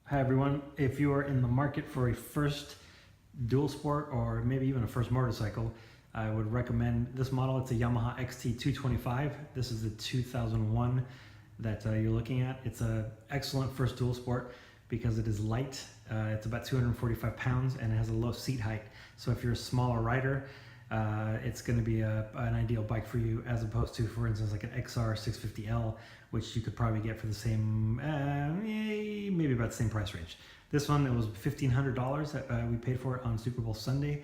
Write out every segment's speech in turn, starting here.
Hi everyone. If you are in the market for a first dual sport or maybe even a first motorcycle, I would recommend this model. It's a Yamaha XT225. This is the 2001 that you're looking at. It's an excellent first dual sport because it is light. It's about 245 pounds and it has a low seat height. So if you're a smaller rider, it's going to be an ideal bike for you, as opposed to, for instance, like an XR 650L, which you could probably get for the same, maybe about the same price range. This one, it was $1,500 that we paid for it on Super Bowl Sunday.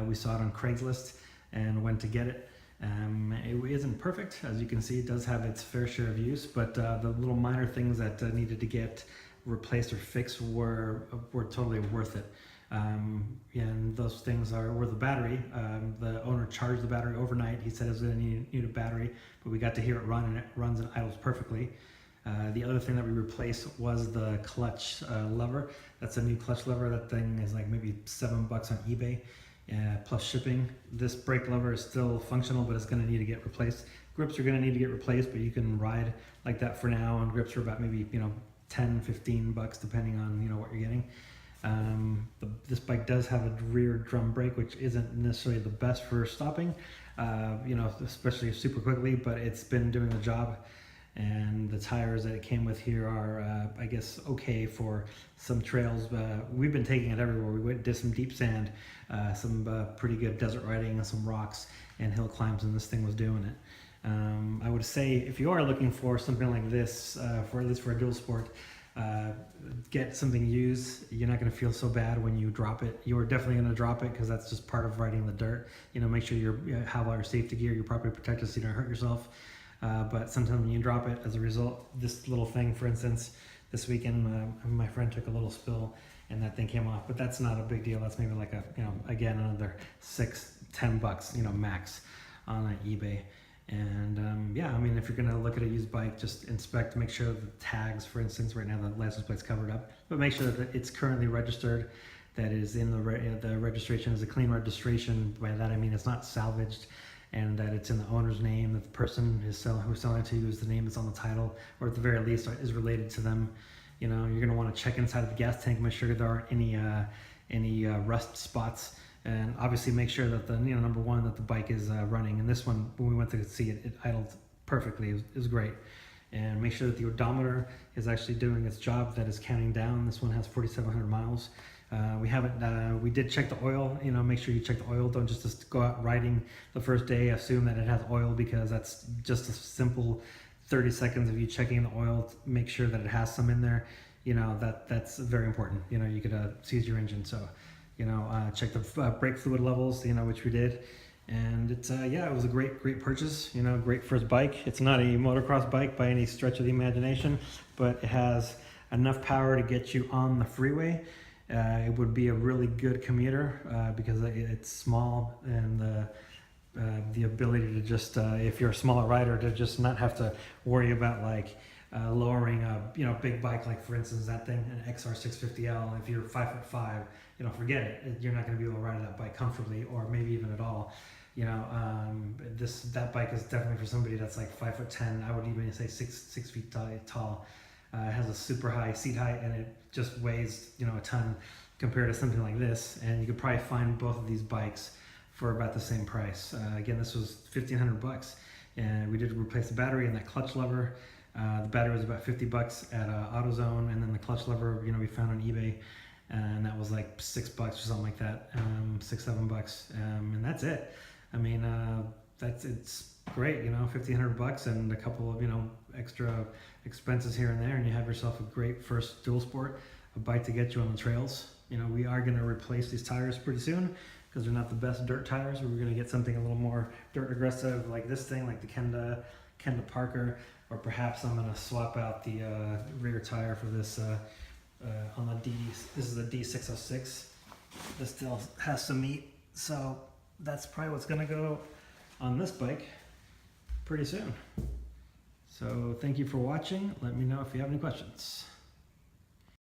We saw it on Craigslist and went to get it. It isn't perfect, as you can see. It does have its fair share of use, but the little minor things that needed to get replaced or fixed were totally worth it. And those things were the battery. The owner charged the battery overnight. He said it was going to need a battery, but we got to hear it run, and it runs and idles perfectly. The other thing that we replaced was the clutch lever. That's a new clutch lever. That thing is like maybe $7 on eBay, plus shipping. This brake lever is still functional, but it's going to need to get replaced. Grips are going to need to get replaced, but you can ride like that for now, and grips are about maybe 10, $15 depending on what you're getting. This bike does have a rear drum brake, which isn't necessarily the best for stopping, especially super quickly, but it's been doing the job. And the tires that it came with here are, I guess, okay for some trails. We've been taking it everywhere. We did some deep sand, some pretty good desert riding, and some rocks and hill climbs, and this thing was doing it. I would say if you are looking for something like this, for at least for a dual sport, get something used. You're not going to feel so bad when you drop it. You're definitely going to drop it because that's just part of riding the dirt. Make sure you have all your safety gear, you're properly protected so you don't hurt yourself. But sometimes when you drop it, as a result, this little thing, for instance, this weekend, my friend took a little spill and that thing came off, but that's not a big deal. That's maybe like again, another $6-10, max on eBay. And yeah, I mean, if you're going to look at a used bike, just inspect, make sure the tags, for instance, right now the license plate's covered up, but make sure that it's currently registered, that is in the registration is a clean registration. By that I mean it's not salvaged, and that it's in the owner's name, that the person who's selling it to you is the name that's on the title, or at the very least is related to them. You're going to want to check inside of the gas tank, make sure there aren't any rust spots. And obviously make sure that number one, that the bike is running. And this one, when we went to see it, it idled perfectly. It was great. And make sure that the odometer is actually doing its job, that is counting down. This one has 4,700 miles. We did check the oil. Make sure you check the oil. Don't just go out riding the first day, assume that it has oil, because that's just a simple 30 seconds of you checking the oil. Make sure that it has some in there. That's very important. You could seize your engine. So check the brake fluid levels, which we did. And it's, it was a great purchase, great first bike. It's not a motocross bike by any stretch of the imagination, but it has enough power to get you on the freeway. It would be a really good commuter because it's small, and the ability to just, if you're a smaller rider, to just not have to worry about lowering a big bike, like for instance that thing, an XR 650L. If you're 5'5", forget it. You're not going to be able to ride that bike comfortably, or maybe even at all. That bike is definitely for somebody that's like 5'10". I would even say 6 feet tall. It has a super high seat height, and it just weighs a ton compared to something like this. And you could probably find both of these bikes for about the same price. Again, this was $1,500, and we did replace the battery and that clutch lever. The battery was about $50 at AutoZone, and then the clutch lever, we found on eBay, and that was like $6 or something like that, $6-7, and that's it. I mean, it's great, $1,500 and a couple of extra expenses here and there, and you have yourself a great first dual sport, a bike to get you on the trails. We are going to replace these tires pretty soon because they're not the best dirt tires. We're going to get something a little more dirt aggressive, like this thing, like the Kenda Parker. Or perhaps I'm going to swap out the rear tire for this on the D. This is a D606. This still has some meat, so that's probably what's going to go on this bike pretty soon. So thank you for watching. Let me know if you have any questions.